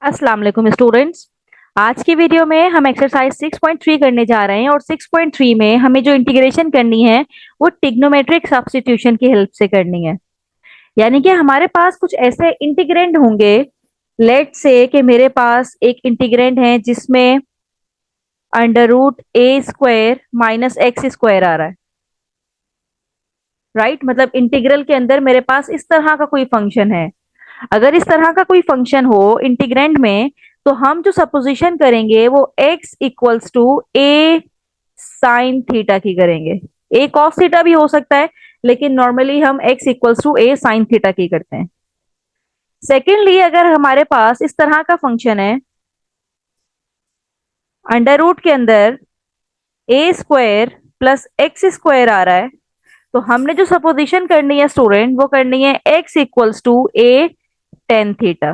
अस्सलाम वालेकुम स्टूडेंट्स। आज की वीडियो में हम एक्सरसाइज 6.3 करने जा रहे हैं और 6.3 में हमें जो इंटीग्रेशन करनी है वो ट्रिग्नोमेट्रिक सब्स्टिट्यूशन की हेल्प से करनी है। यानी कि हमारे पास कुछ ऐसे इंटीग्रेंड होंगे। लेट से कि मेरे पास एक इंटीग्रेंड है जिसमें अंडर रूट ए स्क्वायर माइनस एक्स स्क्वायर आ रहा है। राइट, मतलब इंटीग्रल के अंदर मेरे पास इस तरह का कोई फंक्शन है। अगर इस तरह का कोई फंक्शन हो इंटीग्रैंड में, तो हम जो सपोजिशन करेंगे वो x equals to a sine theta की करेंगे। ए कॉस थीटा भी हो सकता है, लेकिन नॉर्मली हम x equals to a sine theta की करते हैं। सेकेंडली, अगर हमारे पास इस तरह का फंक्शन है, अंडर रूट के अंदर ए स्क्वायर प्लस एक्स स्क्वायर आ रहा है, तो हमने जो सपोजिशन करनी है स्टूडेंट, वो करनी है x equals to a tan theta.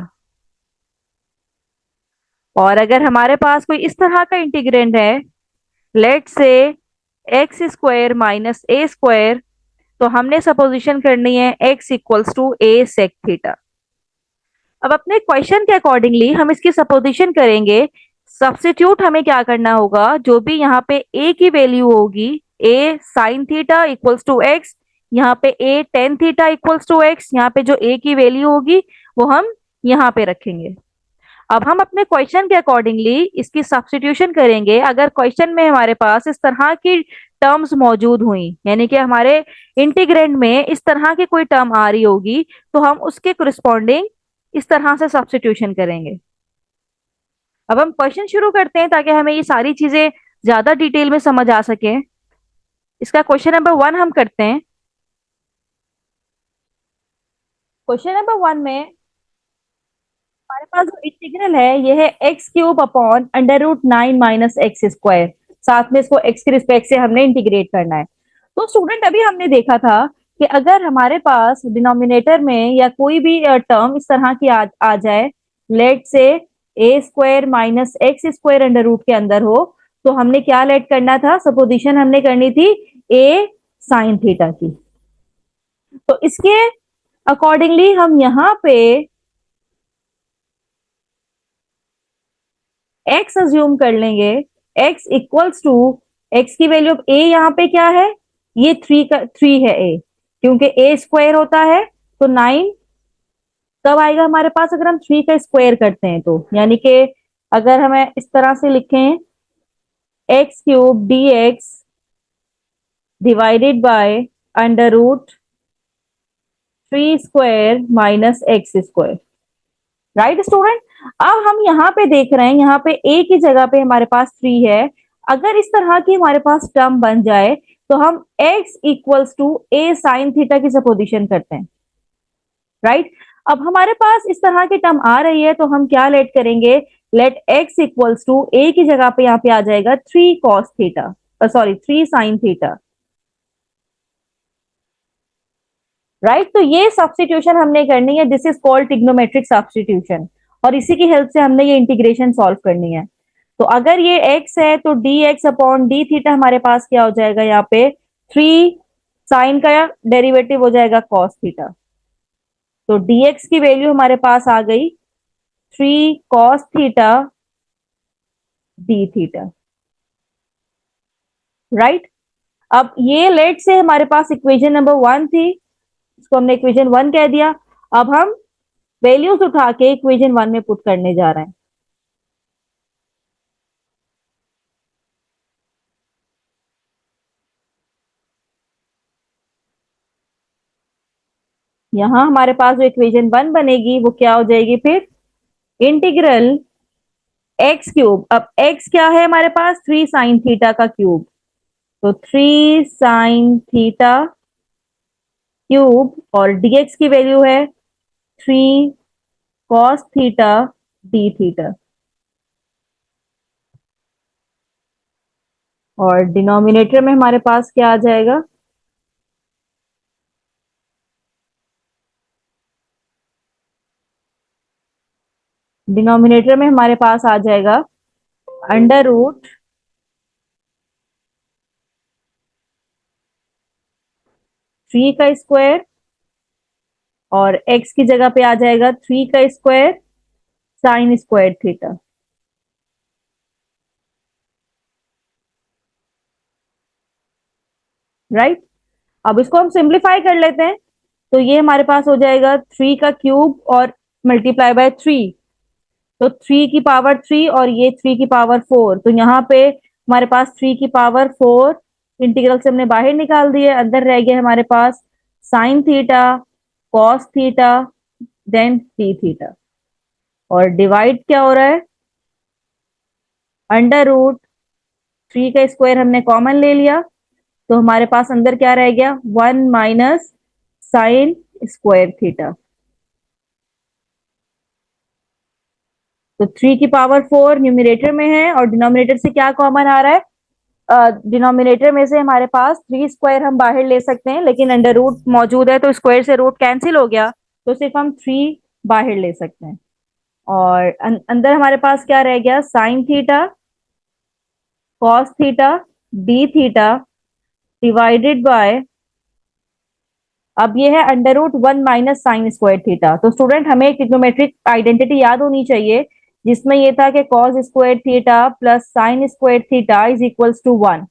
और अगर हमारे पास कोई इस तरह का इंटीग्रेंड है, let's say x square minus a square, तो हमने सपोजिशन करनी है x equals to a sec theta. अब अपने क्वेश्चन के अकॉर्डिंगली हम इसकी सपोजिशन करेंगे। सब्स्टिट्यूट हमें क्या करना होगा, जो भी यहाँ पे a की वैल्यू होगी, a sine theta equals to x, यहाँ पे a tan theta equals to x, यहाँ पे जो a की वैल्यू होगी वो हम यहाँ पे रखेंगे। अब हम अपने क्वेश्चन के अकॉर्डिंगली इसकी सब्स्टिट्यूशन करेंगे। अगर क्वेश्चन में हमारे पास इस तरह की टर्म्स मौजूद हुई, यानी कि हमारे इंटीग्रेंड में इस तरह की कोई टर्म आ रही होगी, तो हम उसके करस्पॉन्डिंग इस तरह से सब्स्टिट्यूशन करेंगे। अब हम क्वेश्चन शुरू करते हैं ताकि हमें ये सारी चीजें ज्यादा डिटेल में समझ आ सके। इसका क्वेश्चन नंबर 1 हम करते हैं। क्वेश्चन नंबर 1 में हमारे पास जो इंटीग्रल है ये है x cube upon under root nine minus x square. साथ में इसको एक्स के रिस्पेक्ट से हमने इंटीग्रेट करना है। तो स्टूडेंट, अभी हमने देखा था कि अगर हमारे पास डिनोमिनेटर में या कोई भी टर्म इस तरह की आ जाए, let say a square minus x square under root के अंदर हो, तो हमने क्या लेट करना था, सपोजिशन हमने करनी थी ए साइन थीटा की। तो इसके अकॉर्डिंगली हम यहाँ पे एक्स अज्यूम कर लेंगे। एक्स इक्वल्स टू, एक्स की वैल्यू ऑफ ए यहाँ पे क्या है, ये थ्री है ए, क्योंकि ए स्क्वायर होता है तो नाइन कब आएगा हमारे पास, अगर हम थ्री का स्क्वायर करते हैं तो। यानी कि अगर हमें इस तरह से लिखें, x cube d x divided by under root three square minus x square. Right student, अब हम यहाँ पे देख रहे हैं, यहाँ पे ए की जगह पे हमारे पास थ्री है। अगर इस तरह की हमारे पास टर्म बन जाए, तो हम x equals to a sine theta की सपोजिशन करते हैं। राइट, अब हमारे पास इस तरह की टर्म आ रही है, तो हम क्या लेट करेंगे, लेट x इक्वल्स टू ए की जगह पे यहाँ पे आ जाएगा three cos theta, sorry three sine theta. Right, तो ये सब्स्टिट्यूशन हमने करनी है, this is called trigonometric substitution, और इसी की हेल्प से हमने ये इंटीग्रेशन सॉल्व करनी है। तो अगर ये x है, तो D x upon D theta हमारे पास क्या हो जाएगा, यहाँ पे थ्री साइन का डेरिवेटिव हो जाएगा कॉस थीटा। तो dx की वैल्यू हमारे पास आ गई three cos theta d theta. Right, अब ये लेट से हमारे पास इक्वेशन नंबर 1 थी, इसको हमने इक्वेशन 1 कह दिया। अब हम वैल्यूज उठा के इक्वेशन 1 में पुट करने जा रहे हैं। यहां हमारे पास जो इक्वेशन 1 बनेगी वो क्या हो जाएगी, फिर इंटीग्रल एक्स क्यूब। अब एक्स क्या है हमारे पास, थ्री साइन थीटा का क्यूब, तो थ्री साइन थीटा क्यूब, और dx की वैल्यू है three cos theta d theta. और डिनोमिनेटर में हमारे पास क्या आ जाएगा, डिनोमिनेटर में हमारे पास आ जाएगा अंडर रूट थ्री का स्क्वायर, और x की जगह पे आ जाएगा थ्री का square sine square theta. Right. अब इसको हम सिंप्लीफाई कर लेते हैं, तो ये हमारे पास हो जाएगा 3 का क्यूब और मल्टीप्लाई बाय 3। तो 3 की पावर 3 और ये 3 की पावर 4, तो यहाँ पे हमारे पास 3 की पावर 4 इंटीग्रल से हमने बाहर निकाल दिए, अंदर रह गया हमारे पास sine theta, cos theta, then t theta. और डिवाइड क्या हो रहा है, अंडर रूट 3 का स्क्वायर हमने कॉमन ले लिया, तो हमारे पास अंदर क्या रह गया, 1 - साइन स्क्वायर थीटा। तो 3 की पावर 4 न्यूमिनेटर में है और डिनोमिनेटर से क्या कॉमन आ रहा है, डिनोमिनेटर में से हमारे पास 3 स्क्वायर हम बाहर ले सकते हैं, लेकिन अंडर रूट मौजूद है तो स्क्वायर से रूट कैंसिल हो गया, तो सिर्फ हम 3 बाहर ले सकते हैं। और अंदर हमारे पास क्या रह गया, sine theta, cos theta, d theta divided by, अब ये है under root 1 - sine square theta. तो स्टूडेंट हमें एक ट्रिग्नोमेट्रिक आइडेंटिटी याद होनी चाहिए, जिसमें ये था कि cos square theta plus sine square theta is equals to 1।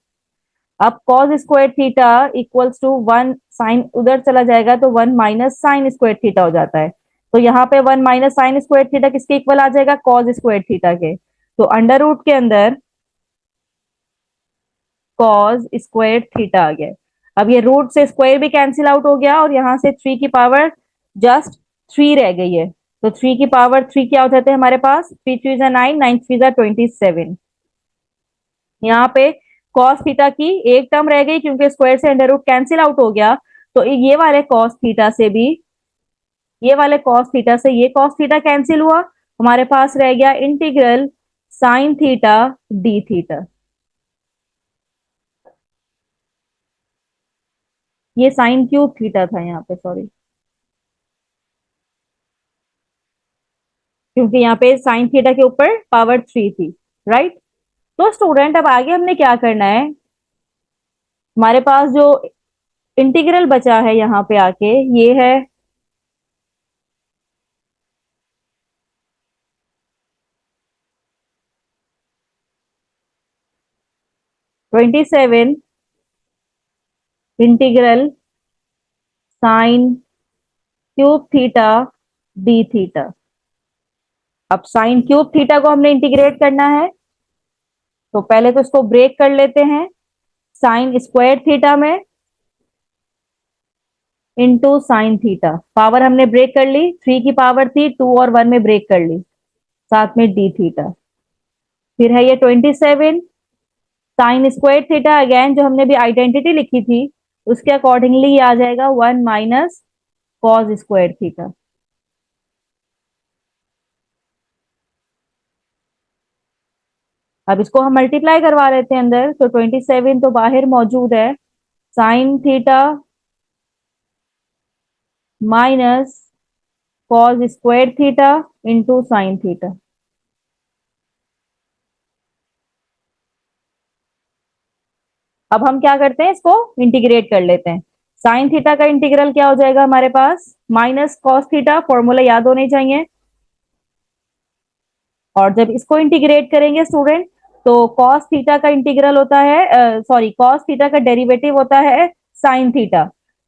अब cos square theta equals to 1, sine उधर चला जाएगा तो 1 - साइन स्क्वायर थीटा हो जाता है। तो यहाँ पे 1 - साइन स्क्वायर थीटा किसके इक्वल आ जाएगा, कॉस स्क्वायर थीटा के। तो अंडर रूट के अंदर कॉस स्क्वायर थीटा आ गया। अब ये रूट से स्क्वायर भी कैंसिल आउट हो गया और यहाँ से 3 की पावर जस्ट 3 रह गई है। तो 3 की पावर 3 क्या हो जाते हैं हमारे पास, 3 3 9, 9 3 27। यहाँ पे कॉस थीटा की एक टर्म रह गई क्योंकि स्क्वायर से अंडर रूट कैंसिल आउट हो गया, तो ये वाले कॉस थीटा से भी, ये वाले कॉस थीटा से ये कॉस थीटा कैंसिल हुआ, हमारे पास रह गया integral sine theta d theta. ये साइन क्यूब थीटा था यहाँ पे, सॉरी, क्योंकि यहाँ पे साइन थीटा के ऊपर पावर 3 थी। राइट। तो स्टूडेंट अब आगे हमने क्या करना है, हमारे पास जो इंटीग्रल बचा है यहाँ पे आके, ये है 27 integral sine cube theta d theta. अब साइन क्यूब थीटा को हमने इंटीग्रेट करना है, तो पहले तो इसको ब्रेक कर लेते हैं, साइन स्क्वायर थीटा में इंटू साइन थीटा, पावर हमने ब्रेक कर ली, 3 की पावर थी 2 और 1 में ब्रेक कर ली, साथ में डी थीटा। फिर है ये 27 साइन स्क्वायर थीटा, अगेन जो हमने भी आइडेंटिटी लिखी थी उसके अकॉर्डिंगली ये आ जाएगा 1 - कॉस स्क्वायर थीटा। अब इसको हम मल्टीप्लाई करवा लेते हैं अंदर, तो 27 तो बाहर मौजूद है, sine theta minus cos square theta into sine theta. अब हम क्या करते हैं, इसको इंटीग्रेट कर लेते हैं। साइन थीटा का इंटीग्रल क्या हो जाएगा हमारे पास, माइनस कॉस थीटा, फॉर्मूला याद होने चाहिए। और जब इसको इंटीग्रेट करेंगे स्टूडेंट, तो कॉस थीटा का इंटीग्रल होता है, सॉरी, कॉस थीटा का डेरिवेटिव होता है साइन थीटा।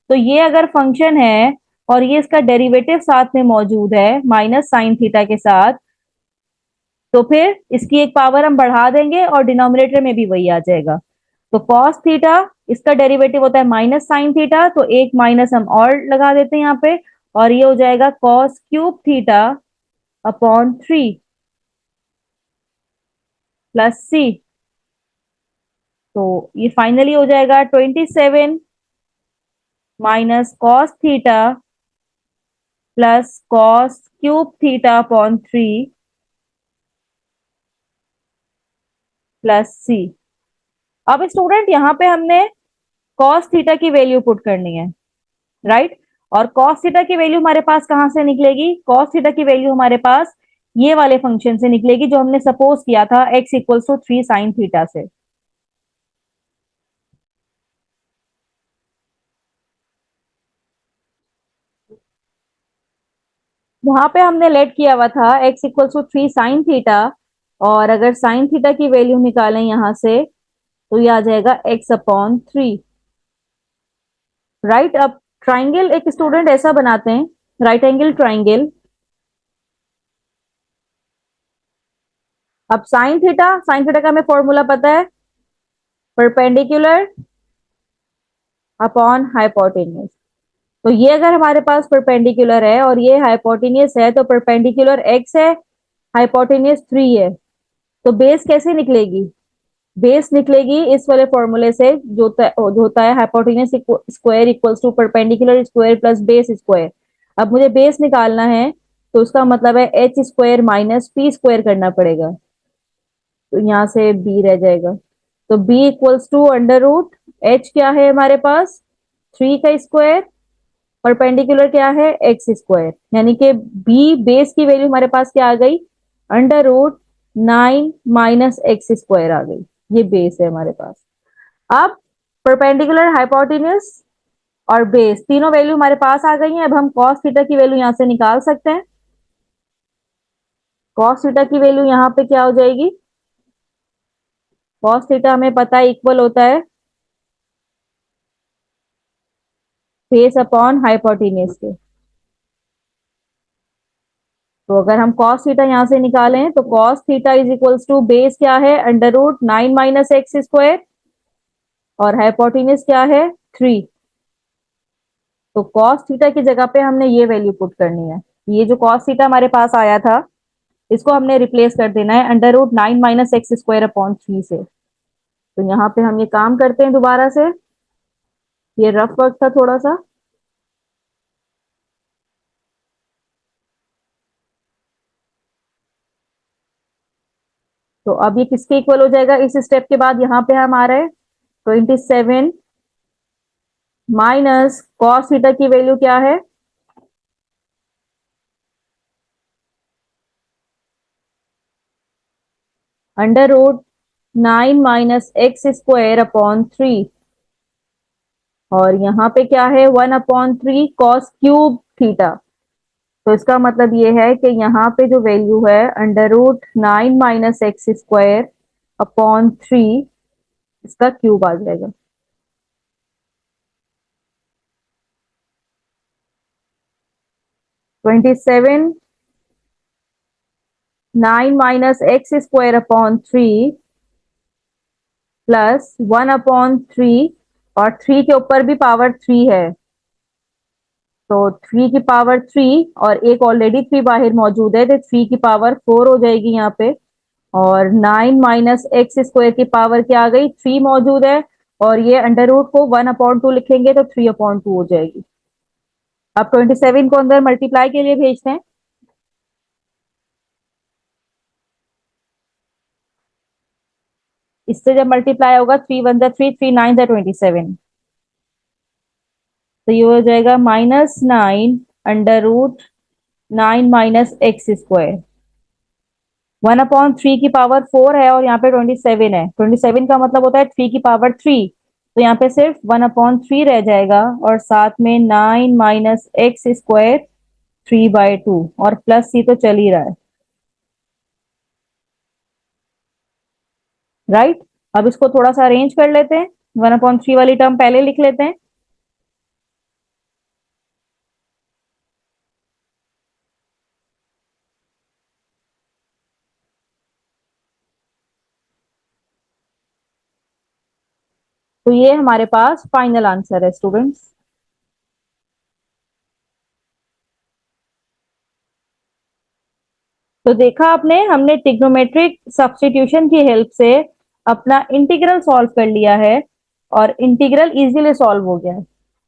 तो ये अगर फंक्शन है और ये इसका डेरिवेटिव साथ में मौजूद है माइनस साइन थीटा के साथ, तो फिर इसकी एक पावर हम बढ़ा देंगे और डिनोमिनेटर में भी वही आ जाएगा। तो कॉस थीटा, इसका डेरिवेटिव होता है माइनस साइन थीटा, तो एक माइनस हम और लगा देते हैं यहाँ पे, और ये हो जाएगा cos cube theta upon 3 plus C. तो ये फाइनली हो जाएगा 27 minus cos theta plus cos cube theta upon 3 plus सी। अब स्टूडेंट यहाँ पे हमने कॉस थीटा की वैल्यू पुट करनी है। राइट। और कॉस थीटा की वैल्यू हमारे पास कहां से निकलेगी, कॉस थीटा की वैल्यू हमारे पास ये वाले फंक्शन से निकलेगी जो हमने सपोज किया था x = 3 sin थीटा से। वहां पे हमने लेट किया हुआ था x equals to 3 sin theta, और अगर साइन थीटा की वैल्यू निकालें यहां से तो ये आ जाएगा x/3। राइट। अब ट्राइंगल एक स्टूडेंट ऐसा बनाते हैं, राइट एंगल ट्राइंगल। अब साइन थीटा का हमें फॉर्मूला पता है, परपेंडिकुलर अपॉन हाइपोटेन्यूज। तो ये अगर हमारे पास परपेंडिकुलर है और ये हाइपोटेन्यूज है, तो परपेंडिकुलर x है, हाइपोटेन्यूज 3 है, तो बेस कैसे निकलेगी? बेस निकलेगी इस वाले फॉर्मूले से, जो होता है hypotenuse square equals to perpendicular square plus base square. अब मुझे बेस निकालना है, तो उसका मतलब है H square minus P square करना पड़ेगा, तो यहाँ से बी रह जाएगा। तो B equals to under root H क्या है हमारे पास, 3 का स्क्वायर, परपेंडिकुलर क्या है एक्स स्क्वायर, यानी कि बी बेस की वैल्यू हमारे पास क्या आ गई, अंडर रूट 9 - x स्क्वायर आ गई। ये बेस है हमारे पास। अब परपेंडिकुलर, हाइपोटेन्यूज और बेस तीनों वैल्यू हमारे पास आ गई हैं। अब हम कॉस थीटा की वैल्यू यहां से निकाल सकते हैं। कॉस थीटा की वैल्यू यहाँ पे क्या हो जाएगी, कॉस थीटा हमें पता है इक्वल होता है बेस अपॉन हाइपोटेन्यूज के। तो अगर हम कॉस थीटा यहां से निकालें तो cos theta is equals to base क्या है, अंडर रूट 9 - x स्क्वायर, और हाइपोटेन्यूज क्या है 3। तो कॉस थीटा की जगह पे हमने ये वैल्यू पुट करनी है। ये जो कॉस थीटा हमारे पास आया था, इसको हमने रिप्लेस कर देना है under root 9 - x square upon 3 से। तो यहाँ पे हम ये काम करते हैं दोबारा से। ये रफ वर्क था थोड़ा सा। तो अब ये किसके इक्वल हो जाएगा इस स्टेप के बाद, यहाँ पे हम आ रहे हैं 27 माइनस कॉस थीटा की वैल्यू क्या है, under root 9 - x square upon 3। और यहाँ पे क्या है 1/3 cos³ थीटा। तो इसका मतलब ये है कि यहाँ पे जो वैल्यू है under root 9 - x square upon 3, इसका क्यूब आ जाएगा। 27 9 - x स्क्वायर अपॉन 3 प्लस 1/3, और 3 के ऊपर भी पावर 3 है, तो 3 की पावर 3, और एक ऑलरेडी 3 बाहर मौजूद है, तो 3 की पावर 4 हो जाएगी यहाँ पे। और 9 - x स्क्वायर की पावर क्या आ गई, 3 मौजूद है, और ये अंडर रूट को 1/2 लिखेंगे तो 3/2 हो जाएगी। अब 27 को अंदर मल्टीप्लाई के लिए भेजते हैं। इससे जब मल्टीप्लाई होगा 3 × 1 = 3, 3 × 9 = 27। तो ये हो जाएगा -9 अंडर रूट 9 - x स्क्वायर। 1/3 की पावर 4 है और यहाँ पे 27 है, 27 का मतलब होता है 3 की पावर 3। तो यहाँ पे सिर्फ 1/3 रह जाएगा, और साथ में 9 - x स्क्वायर 3/2, और प्लस सी तो चल ही रहा है। राइट। अब इसको थोड़ा सा अरेंज कर लेते हैं, 1/3 वाली टर्म पहले लिख लेते हैं। तो ये हमारे पास फाइनल आंसर है स्टूडेंट्स। तो देखा आपने, हमने ट्रिग्नोमेट्रिक सब्स्टिट्यूशन की हेल्प से अपना इंटीग्रल सॉल्व कर लिया है, और इंटीग्रल इजीली सॉल्व हो गया है।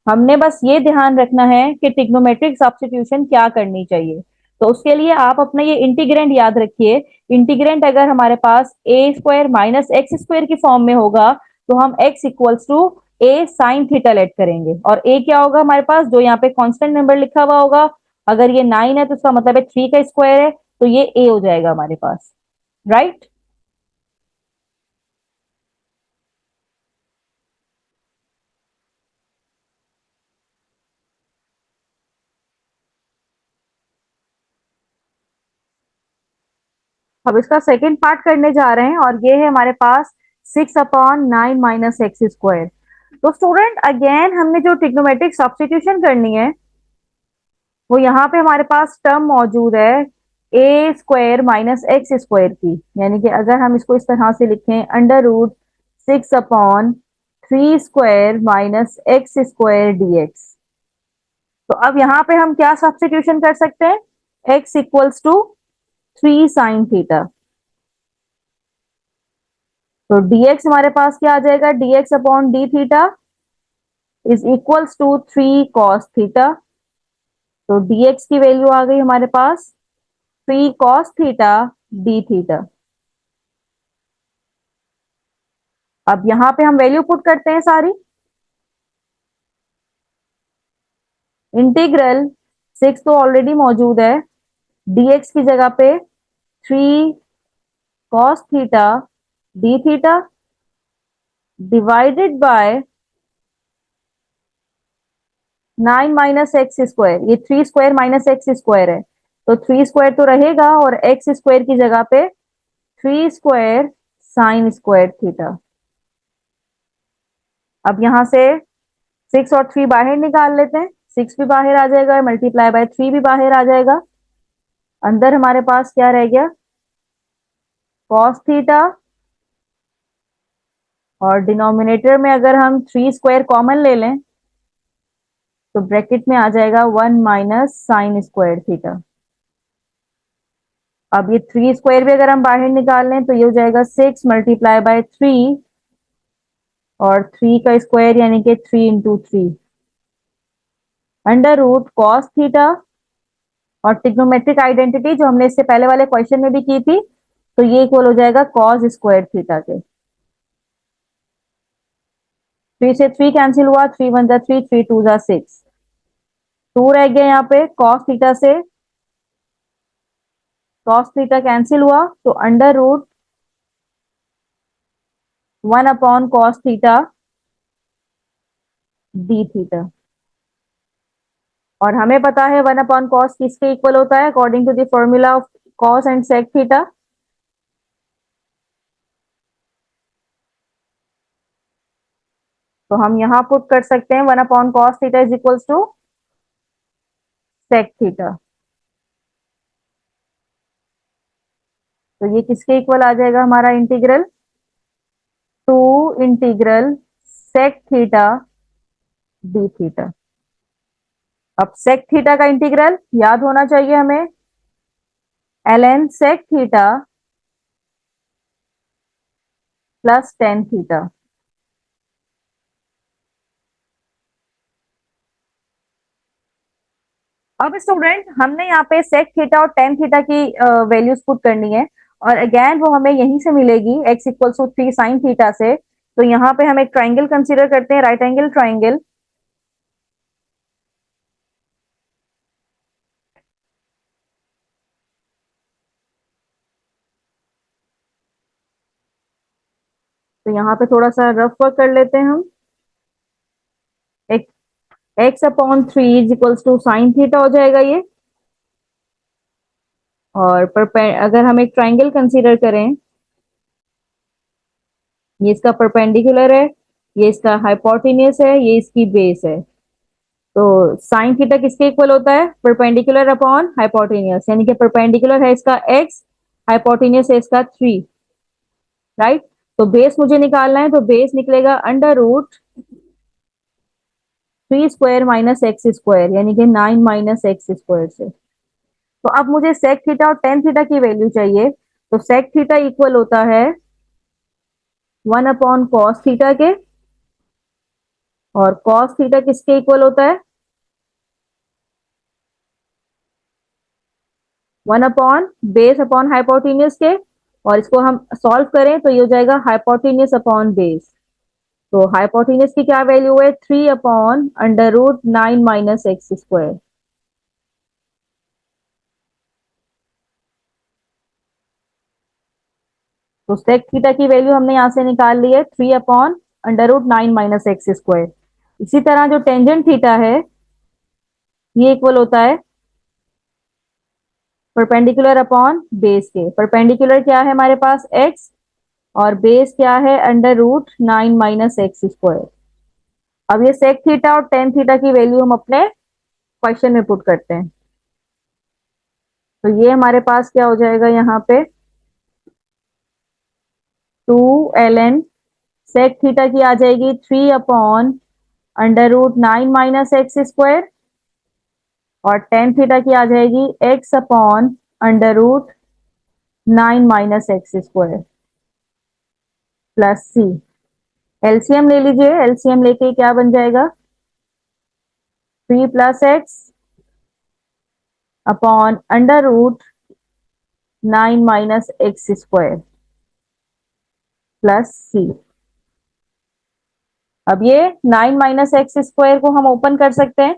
हमने बस ये ध्यान रखना है कि ट्रिग्नोमेट्रिक सब्स्टिट्यूशन क्या करनी चाहिए। तो उसके लिए आप अपना ये इंटीग्रेंड याद रखिए। इंटीग्रेंड अगर हमारे पास a² - x² की फॉर्म में होगा, तो हम x equals to a sine theta let करेंगे, और a क्या होगा हमारे पास, जो यहाँ पे कांस्टेंट नंबर लिखा हुआ होगा। अगर ये 9 है तो इसका मतलब है 3 का स्क्वायर है, तो ये a हो जाएगा हमारे पास। राइट। अब इसका सेकेंड पार्ट करने जा रहे हैं और ये है हमारे पास 6/9 माइनस एक्स स्क्वायर। तो स्टूडेंट अगेन हमने जो ट्रिग्नोमेट्रिक सब्स्टिट्यूशन करनी है वो यहाँ पे हमारे पास टर्म मौजूद है ए स्क्वायर माइनस एक्स स्क्वायर की, यानी कि अगर हम इसको इस तरह से लिखें √6/3 square minus x square dx। तो अब यहाँ पे हम क्या सब्स्टिट्यूशन कर सकते हैं, x equals to 3 sine theta. तो dx हमारे पास क्या आ जाएगा, dx/d theta is equals to 3 cos theta. तो dx की वैल्यू आ गई हमारे पास 3 कॉस थीटा डी थीटा। अब यहाँ पे हम वैल्यू पुट करते हैं सारी। इंटीग्रल 6 तो ऑलरेडी मौजूद है, dx की जगह पे 3 cos theta d theta divided bye 9 minus x square. ये 3 स्क्वायर माइनस एक्स स्क्वायर है, तो 3 स्क्वायर तो रहेगा और एक्स स्क्वायर की जगह पे 3 स्क्वायर साइन स्क्वायर थीटा। अब यहां से 6 और 3 बाहर निकाल लेते हैं, 6 भी बाहर आ जाएगा, मल्टीप्लाई बाय 3 भी बाहर आ जाएगा। अंदर हमारे पास क्या रह गया, कॉस थीटा, और डिनोमिनेटर में अगर हम 3 स्क्वायर कॉमन ले लें तो ब्रैकेट में आ जाएगा 1 माइनस साइन स्क्वायर थीटा। अब ये 3 स्क्वायर भी अगर हम बाहर निकाल लें तो ये हो जाएगा 6 मल्टीप्लाई बाय 3 और 3 का स्क्वायर यानी कि 3 into 3 under root cos theta. और ट्रिग्नोमेट्रिक आइडेंटिटी जो हमने इससे पहले वाले क्वेश्चन में भी की थी, तो ये इक्वल हो जाएगा कॉस स्क्वायर थीटा के। 3 से 3 कैंसिल हुआ, 3 1 जा 3, 3 2 जा 6, 2 रह गया यहाँ पे। कॉस थीटा से कॉस थीटा कैंसिल हुआ, तो अंडर रूट 1/कॉस थीटा डी थीटा। और हमें पता है 1/कॉस किसके इक्वल होता है, according to the formula of cos and sec theta. तो हम यहां पुट कर सकते हैं 1/कॉस theta is equals to sec theta. तो ये किसके इक्वल आ जाएगा हमारा integral, two integral sec theta d theta. अब सेक थीटा का इंटीग्रल याद होना चाहिए हमें, ln sec theta plus tan theta. अब स्टूडेंट हमने यहाँ पे सेक थीटा और टेन थीटा की वैल्यूज पुट करनी है, और अगेन वो हमें यहीं से मिलेगी x equals to 3 sine theta से। तो यहाँ पे हम एक ट्राइंगल कंसीडर करते हैं, राइट एंगल ट्राइंगल। तो यहाँ पे थोड़ा सा रफ वर्क कर लेते हैं हम। एक x/3 is equals to sine theta हो जाएगा ये। और अगर हम एक ट्राइंगल कंसीडर करें, ये इसका परपेंडिकुलर है, ये इसका हाइपोटेन्यूस है, ये इसकी बेस है। तो साइन थीटा किसके इक्वल होता है, परपेंडिकुलर अपॉन हाइपोटेन्यूस, यानी कि परपेंडिकुलर है इसका x, हाइपोटेन्यूस है इसका 3, राइट। तो बेस मुझे निकालना है, तो बेस निकलेगा under root 3 square minus x square, यानी कि 9 माइनस एक्स स्क्वायर से। तो अब मुझे सेक थीटा और टेन थीटा की वैल्यू चाहिए। तो सेक थीटा इक्वल होता है 1/कॉस थीटा के, और कॉस थीटा किसके इक्वल होता है, 1/बेस अपॉन हाइपोटेन्यूस के। और इसको हम सॉल्व करें तो ये हो जाएगा हाइपोटेन्यूस अपॉन बेस। तो हाइपोटेन्यूस की क्या वैल्यू है, 3/√9 माइनस एक्स स्क्वायर। तो सेक थीटा की वैल्यू हमने यहां से निकाल ली है 3/√9 माइनस एक्स स्क्वायर। इसी तरह जो टेंजेंट थीटा है ये इक्वल होता है परपेंडिकुलर अपॉन बेस के। परपेंडिकुलर क्या है हमारे पास x, और बेस क्या है √9 माइनस एक्स स्क्वायर। अब ये सेक थीटा और टेन थीटा की वैल्यू हम अपने क्वेश्चन में पुट करते हैं। तो ये हमारे पास क्या हो जाएगा यहाँ पे 2 ln सेक थीटा की आ जाएगी 3/√9 माइनस एक्स स्क्वायर, और टेन थीटा की आ जाएगी x/√9 minus x square plus c. LCM ले लीजिए, एलसीएम लेके क्या बन जाएगा 3 + x/√9 minus x square plus सी। अब ये 9 माइनस एक्स स्क्वायर को हम ओपन कर सकते हैं।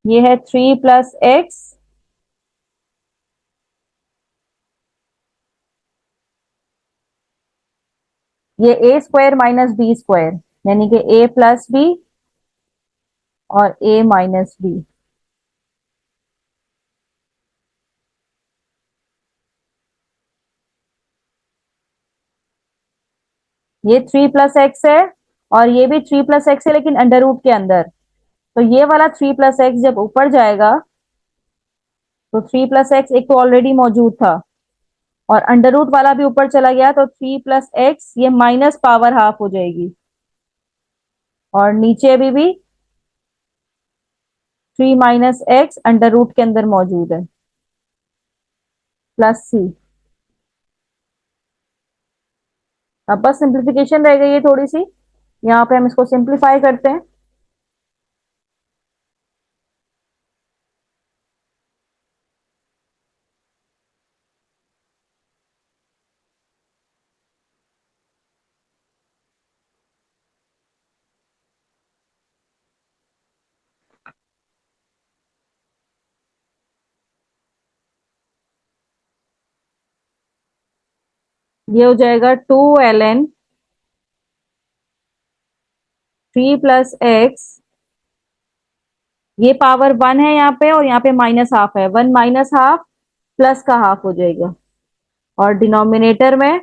ये है 3 + x, ये a square minus b square, यानी कि a प्लस बी और a माइनस बी। ये 3 + x है, और ये भी 3 + x है लेकिन अंडर रूट के अंदर। तो ये वाला 3 + x जब ऊपर जाएगा तो 3 + x एक तो ऑलरेडी मौजूद था, और अंडर रूट वाला भी ऊपर चला गया, तो 3 + x ये माइनस पावर हाफ हो जाएगी, और नीचे भी 3 माइनस एक्स अंडर रूट के अंदर मौजूद है प्लस सी। अब बस सिंप्लीफिकेशन रह गई है थोड़ी सी, यहाँ पे हम इसको सिंप्लीफाई करते हैं। ये हो जाएगा 2 ln 3 + x, ये पावर 1 है यहाँ पे, और यहाँ पे माइनस हाफ है, 1 माइनस हाफ प्लस का हाफ हो जाएगा, और डिनोमिनेटर में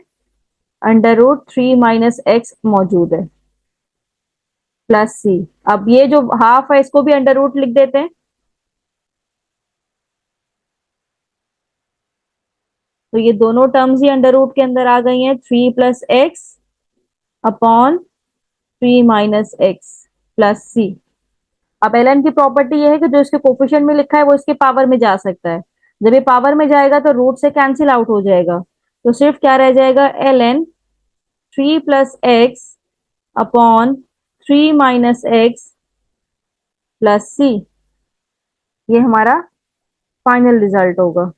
√3 माइनस एक्स मौजूद है प्लस सी। अब ये जो हाफ है इसको भी अंडर रूट लिख देते हैं, तो ये दोनों टर्म्स ही अंडर रूट के अंदर आ गई हैं। 3 + x/3 माइनस एक्स प्लस सी। अब ln की प्रॉपर्टी ये है कि जो इसके कोफिशिएंट में लिखा है वो इसके पावर में जा सकता है। जब ये पावर में जाएगा तो रूट से कैंसिल आउट हो जाएगा, तो सिर्फ क्या रह जाएगा ln 3 + x/3 minus x plus c. ये हमारा फाइनल रिजल्ट होगा।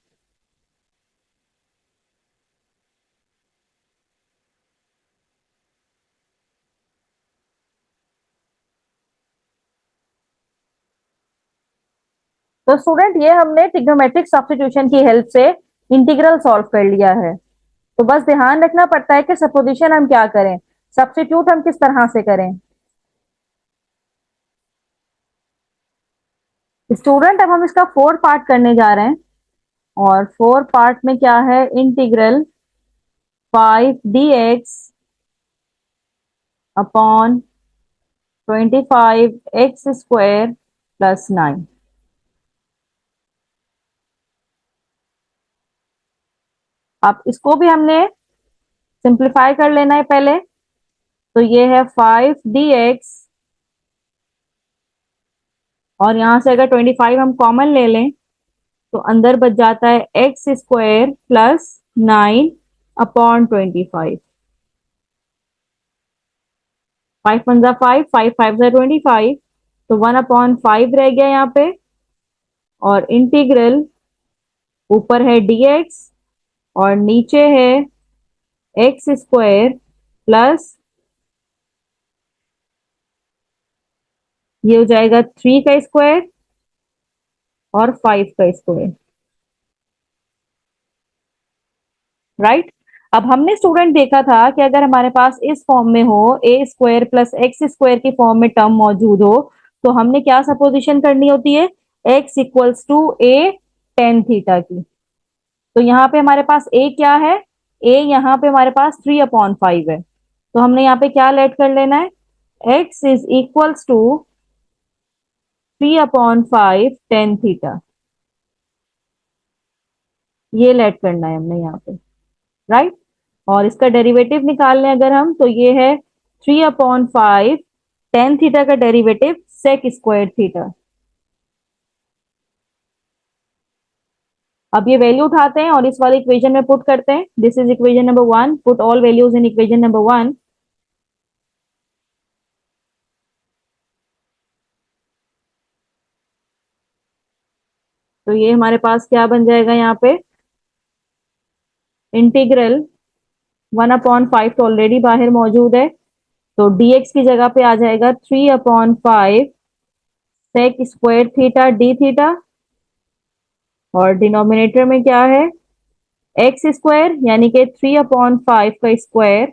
तो स्टूडेंट ये हमने ट्रिग्नोमेट्रिक सब्स्टिट्यूशन की हेल्प से इंटीग्रल सॉल्व कर लिया है। तो बस ध्यान रखना पड़ता है कि सपोजिशन हम क्या करें, सब्स्टिट्यूट हम किस तरह से करें। स्टूडेंट अब हम इसका फोर्थ पार्ट करने जा रहे हैं, और फोर्थ पार्ट में क्या है integral 5 dx upon 25 x² plus 9। अब इसको भी हमने सिंप्लीफाई कर लेना है पहले। तो ये है 5 dx, और यहां से अगर 25 हम कॉमन ले लें तो अंदर बच जाता है x² प्लस 9/25। 5 × 5, 5 × 5 = 25, तो 1/5 रह गया यहाँ पे, और इंटीग्रल ऊपर है dx और नीचे है x² प्लस ये हो जाएगा 3 का स्क्वायर और 5 का स्क्वायर, राइट। अब हमने स्टूडेंट देखा था कि अगर हमारे पास इस फॉर्म में हो a² प्लस x² की फॉर्म में टर्म मौजूद हो, तो हमने क्या सपोजिशन करनी होती है, x equals to a tan theta की। तो यहाँ पे हमारे पास a क्या है, a यहाँ पे हमारे पास 3/5 है। तो हमने यहाँ पे क्या लेट कर लेना है, x is equals to 3/5 tan theta, ये लेट करना है हमने यहाँ पे, राइट। और इसका डेरिवेटिव निकाल लें अगर हम, तो ये है 3/5 tan थीटा का डेरिवेटिव सेक स्क्वायर थीटा। अब ये वैल्यू उठाते हैं और इस वाले इक्वेशन में पुट करते हैं। This is equation number 1, put all values in equation number 1। तो ये हमारे पास क्या बन जाएगा यहाँ पे, इंटीग्रल 1/5 तो ऑलरेडी बाहर मौजूद है, तो dx की जगह पे आ जाएगा 3/5 sec square theta d theta. और डिनोमिनेटर में क्या है, एक्स स्क्वायर यानी कि 3/5 का स्क्वायर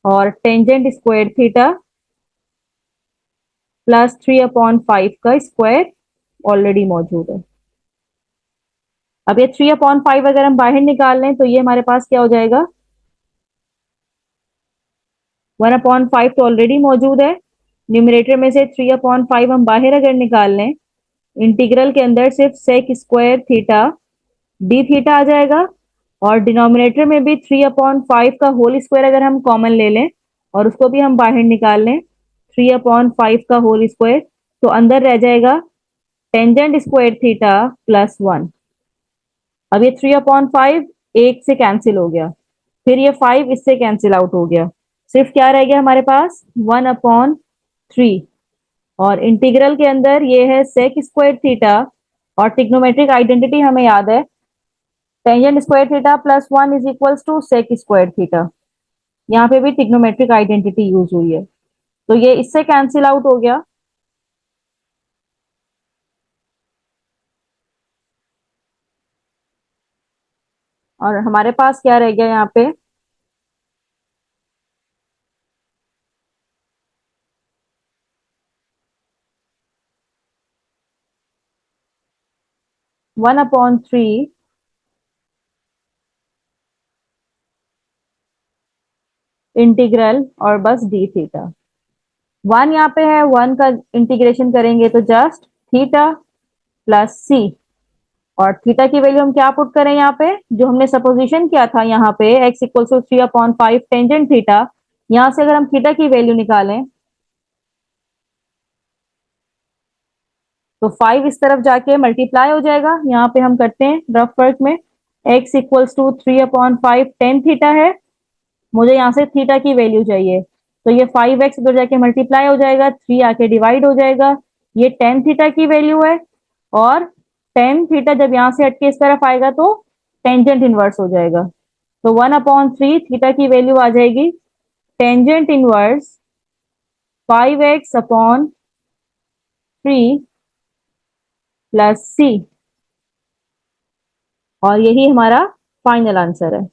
और टेंजेंट स्क्वायर थीटा प्लस 3/5 का स्क्वायर ऑलरेडी मौजूद है। अब ये 3/5 अगर हम बाहर निकाल लें तो ये हमारे पास क्या हो जाएगा, 1/5 तो ऑलरेडी मौजूद है। न्यूमरेटर में से 3/5 हम बाहर अगर निकाल लें, इंटीग्रल के अंदर सिर्फ sec square theta d theta आ जाएगा। और डिनोमिनेटर में भी 3/5 का होल स्क्वायर अगर हम कॉमन ले लें और उसको भी हम बाहर निकाल लें, 3/5 का होल स्क्वायर, तो अंदर रह जाएगा टेंजेंट स्क्वायर थीटा प्लस 1। अब ये 3/5 एक से कैंसिल हो गया, फिर ये 5 इससे कैंसिल आउट हो गया, सिर्फ क्या रह गया हमारे पास 1/3। और इंटीग्रल के अंदर ये है सेक स्क्वायर थीटा, और ट्रिग्नोमेट्रिक आइडेंटिटी हमें याद है, tangent square theta plus 1 is equals to sec square theta. यहाँ पे भी ट्रिग्नोमेट्रिक आइडेंटिटी यूज हुई है, तो ये इससे कैंसिल आउट हो गया। और हमारे पास क्या रह गया यहाँ पे, 1/3 इंटीग्रल और बस डी थीटा। 1 यहाँ पे है, 1 का इंटीग्रेशन करेंगे तो जस्ट थीटा प्लस सी। और थीटा की वैल्यू हम क्या पुट करें यहाँ पे, जो हमने सपोजिशन किया था यहाँ पे x equal to 3/5 tangent theta, यहाँ से अगर हम थीटा की वैल्यू निकालें तो 5 इस तरफ जाके मल्टीप्लाई हो जाएगा। यहाँ पे हम करते हैं रफ वर्क में, x equals to 3/5 tan theta है, मुझे यहाँ से थीटा की वैल्यू चाहिए, तो ये 5x उधर जाके मल्टीप्लाई हो जाएगा, 3 आके डिवाइड हो जाएगा, ये टेन थीटा की वैल्यू है। और टेन थीटा जब यहाँ से हटके इस तरफ आएगा तो टेंजेंट इनवर्स हो जाएगा, तो 1/3 थीटा की वैल्यू आ जाएगी टेंजेंट इनवर्स 5x/3 प्लस सी। और यही हमारा फाइनल आंसर है।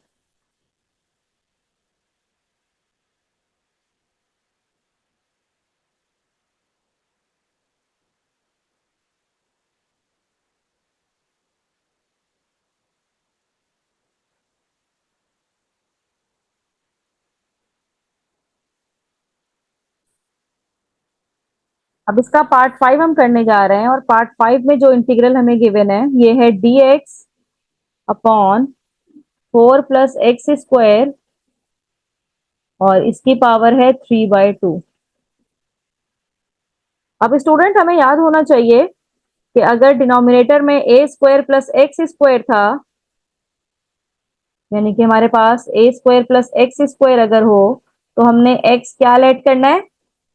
अब इसका पार्ट 5 हम करने जा रहे हैं, और पार्ट 5 में जो इंटीग्रल हमें गिवन है ये है dx/4 प्लस एक्स स्क्वायर, और इसकी पावर है 3/2। अब स्टूडेंट हमें याद होना चाहिए कि अगर डिनोमिनेटर में ए स्क्वायर प्लस एक्स स्क्वायर था, यानी कि हमारे पास ए स्क्वायर प्लस एक्स स्क्वायर अगर हो, तो हमने एक्स क्या लेट करना है,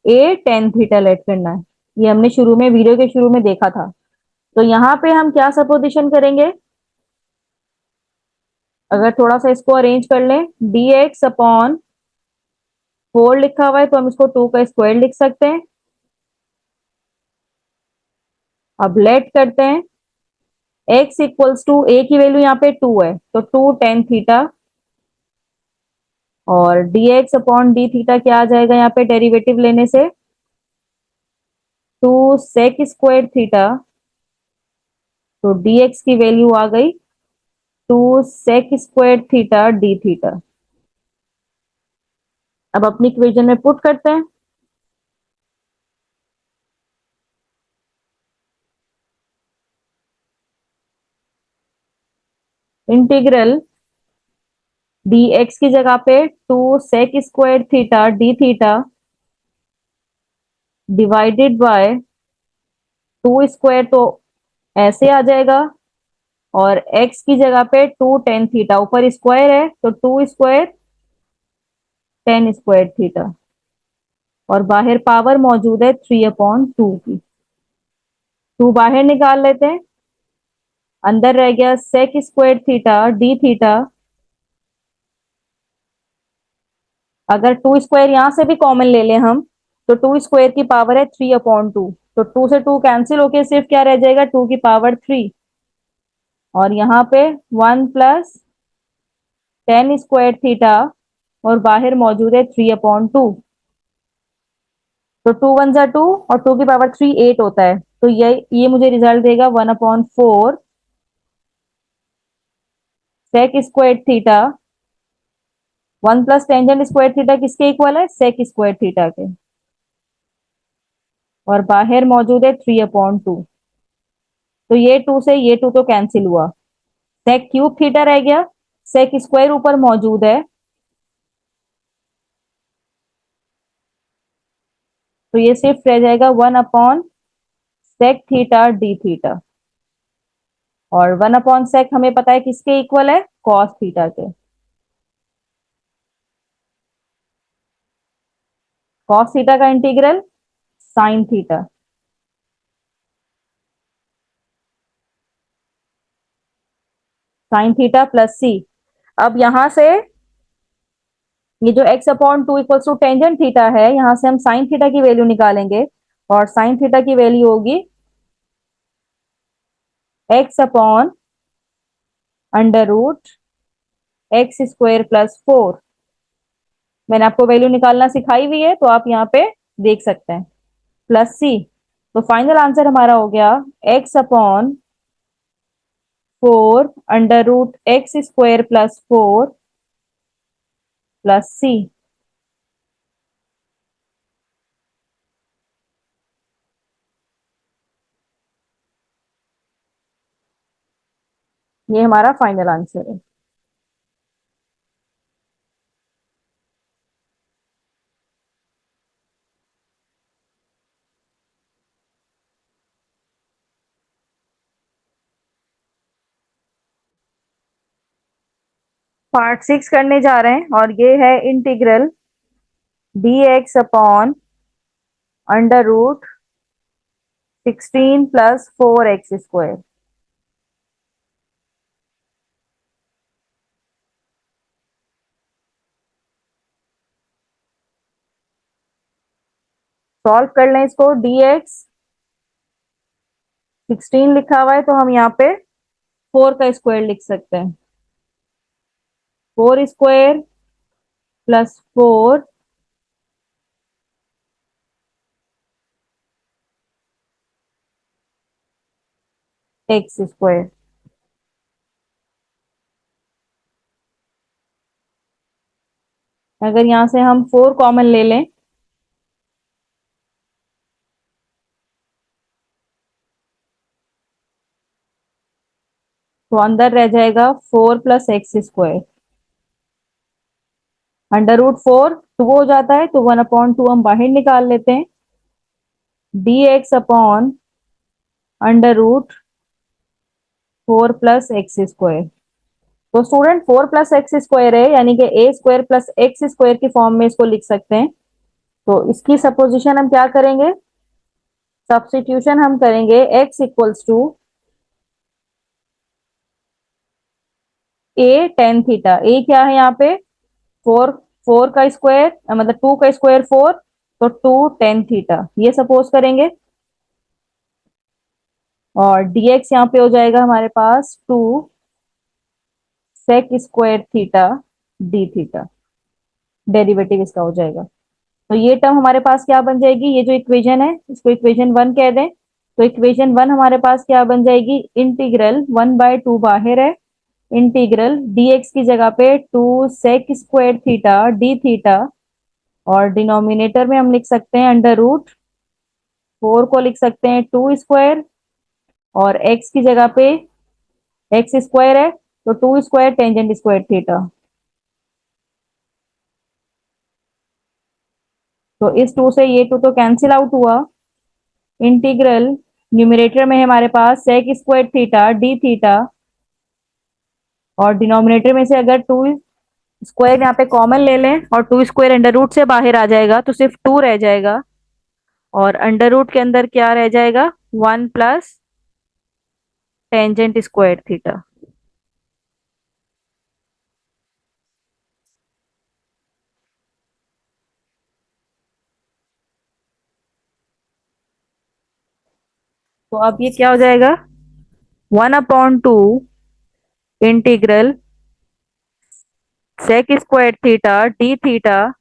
ए टेन थीटा लेट करना है। ये हमने शुरू में वीडियो के शुरू में देखा था। तो यहाँ पे हम क्या सपोजिशन करेंगे, अगर थोड़ा सा इसको अरेंज कर लें, dx/4 लिखा हुआ है तो हम इसको 2 का स्क्वायर लिख सकते हैं। अब लेट करते हैं, x इक्वल्स टू ए की वैल्यू यहाँ पे 2 है, तो 2 टेन थीटा, और dx/डी थीटा क्या आ जाएगा यहाँ पे डेरिवेटिव लेने से, 2 सेक स्क्वायर थीटा तो dx की वैल्यू आ गई 2 sec² d थीटा। अब अपनी इक्वेशन में पुट करते हैं। इंटीग्रल dx की जगह पे 2 sec² d theta divided by 2 square, तो ऐसे आ जाएगा। और x की जगह पे 2 tan थीटा, ऊपर स्क्वायर है तो 2 स्क्वायर tan² थीटा, और बाहर पावर मौजूद है 3/2 की। 2 बाहर निकाल लेते हैं, अंदर रह गया sec² थीटा d थीटा। अगर 2 स्क्वायर यहां से भी कॉमन ले लें हम, तो 2 स्क्वायर की पावर है 3/2, तो 2 से 2 कैंसिल होके सिर्फ क्या रह जाएगा, 2 की पावर 3। और यहाँ पे 1 + tan² थीटा, और बाहर मौजूद है 3/2। तो 2 × 1 = 2, और 2 की पावर 3 8 होता है, तो ये मुझे रिजल्ट देगा 1/4 sec² थीटा। 1 + tan² थीटा किसके इक्वल है, sec² थीटा के, और बाहर मौजूद है 3/2। तो ये 2 से ये 2 तो कैंसिल हुआ, sec³ थीटा रह गया, sec² ऊपर मौजूद है, तो ये सिर्फ रह जाएगा 1/sec थीटा d थीटा। और 1/sec हमें पता है किसके इक्वल है, cos थीटा के। cos थीटा का integral sin theta. sin theta plus c। अब यहां से ये जो x/2 equals to tangent theta है, यहां से हम sin थीटा की वैल्यू निकालेंगे, और sin थीटा की वैल्यू होगी x/√x² + 4। मैंने आपको वैल्यू निकालना सिखाई हुई है, तो आप यहाँ पे देख सकते हैं, प्लस c। तो फाइनल आंसर हमारा हो गया x/4 √x² + 4 प्लस c। ये हमारा फाइनल आंसर है। पार्ट 6 करने जा रहे हैं, और ये है इंटीग्रल dx/√16 + 4x²। सॉल्व कर लें इसको। dx 16 लिखा हुआ है, तो हम यहाँ पे 4 का स्क्वायर लिख सकते हैं, 4² + 4 x²। अगर यहां से हम 4 कॉमन ले लें, तो अंदर रह जाएगा 4 + x²। √4 2 हो जाता है, तो 1/2 हम बाहर निकाल लेते हैं। dx/√4 + x²। तो स्टूडेंट 4 + x² है, यानी कि a² + x² की फॉर्म में इसको लिख सकते हैं। तो इसकी सपोजिशन हम क्या करेंगे, सब्स्टिट्यूशन हम करेंगे x = a tan theta. a क्या है यहाँ पे, 4, 4 का स्क्वायर मतलब 2 का स्क्वायर 4, तो 2 tan थीटा ये सपोज करेंगे। और dx यहाँ पे हो जाएगा हमारे पास 2 sec² theta d theta, derivative इसका हो जाएगा। तो ये टर्म हमारे पास क्या बन जाएगी, ये जो इक्वेशन है इसको इक्वेशन 1 कह दें। तो इक्वेशन 1 हमारे पास क्या बन जाएगी, इंटीग्रल 1/2 बाहर है, इंटीग्रल dx की जगह पे 2 sec square theta d theta, और डिनोमिनेटर में हम लिख सकते हैं अंडर रूट 4 को लिख सकते हैं 2 स्क्वायर, और x की जगह पे एक्स स्क्वायर है तो 2 स्क्वायर टेंजेंट स्क्वायर थीटा। तो इस 2 से ये 2 तो कैंसिल आउट हुआ। इंटीग्रल न्यूमरेटर में है हमारे पास sec square theta d theta, और डिनोमिनेटर में से अगर 2 स्क्वायर यहाँ पे कॉमन ले लें और 2 स्क्वायर अंडर रूट से बाहर आ जाएगा तो सिर्फ 2 रह जाएगा, और अंडर रूट के अंदर क्या रह जाएगा, 1 प्लस टेंजेंट स्क्वायर थीटा। तो अब ये क्या हो जाएगा, 1/2 integral sec square theta d theta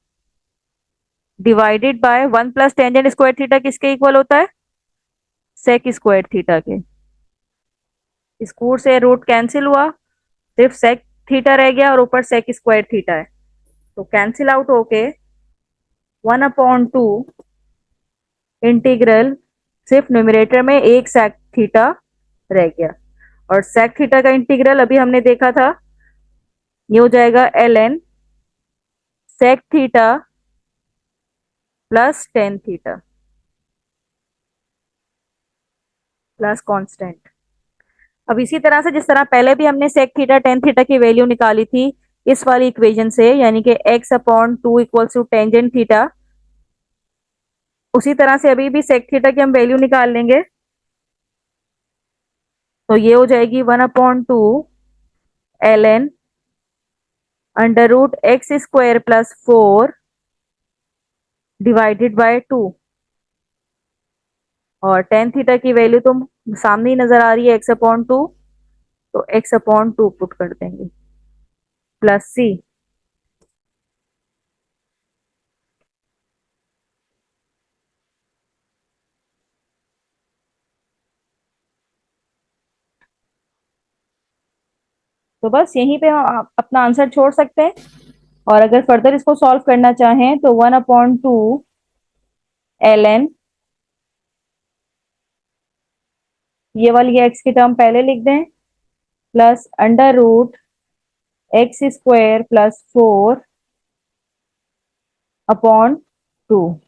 divided by 1 plus tangent square theta किसके इक्वल होता है, सेक स्क्वायर थीटा के। स्क्वायर से रूट कैंसिल हुआ, सिर्फ सेक थीटा रह गया और ऊपर सेक स्क्वायर थीटा है, तो कैंसिल आउट होके 1/2 इंटीग्रल सिर्फ न्यूमरेटर में एक सेक थीटा रह गया, और सेक थीटा का इंटीग्रल अभी हमने देखा था, ये हो जाएगा ln sec theta plus tan theta plus constant. अब इसी तरह से जिस तरह पहले भी हमने सेक थीटा टेन थीटा की वैल्यू निकाली थी इस वाली इक्वेशन से, यानी कि x/2 equals to tangent theta, उसी तरह से अभी भी सेक थीटा की हम वैल्यू निकाल लेंगे। तो ये हो जाएगी 1/2 ln under root x square plus 4 divided by 2, और टेन थीटा की वैल्यू तो सामने ही नजर आ रही है x/2, तो x/2 पुट कर देंगे प्लस c। तो बस यहीं पे हम अपना आंसर छोड़ सकते हैं, और अगर फर्दर इसको सॉल्व करना चाहें तो 1/2 ln, ये वाली एक्स की टर्म पहले लिख दें, plus under root x square plus 4/2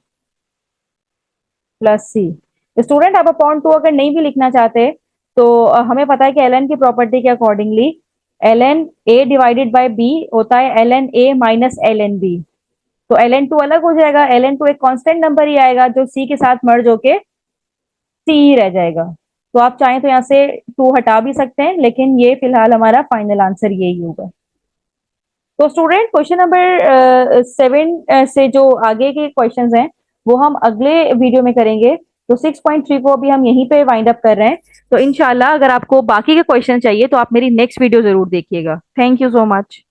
plus c. Student आप अपॉन 2 अगर नहीं भी लिखना चाहते तो हमें पता है कि ln की प्रॉपर्टी के accordingly ln a divided by b होता है ln a minus ln b, तो ln2 अलग हो जाएगा, ln2 एक कांस्टेंट नंबर ही आएगा जो c के साथ मर्ज होके c ही रह जाएगा। तो आप चाहें तो यहाँ से 2 हटा भी सकते हैं, लेकिन ये फिलहाल हमारा फाइनल आंसर यही होगा। तो स्टूडेंट क्वेश्चन नंबर 7 से जो आगे के क्वेश्चंस हैं वो हम अगले वीडियो में करेंगे। तो 6.3 को अभी हम यहीं पे वाइंड अप कर रहे हैं। तो इंशाल्लाह अगर आपको बाकी के क्वेश्चन चाहिए तो आप मेरी नेक्स्ट वीडियो जरूर देखिएगा। Thank you so much.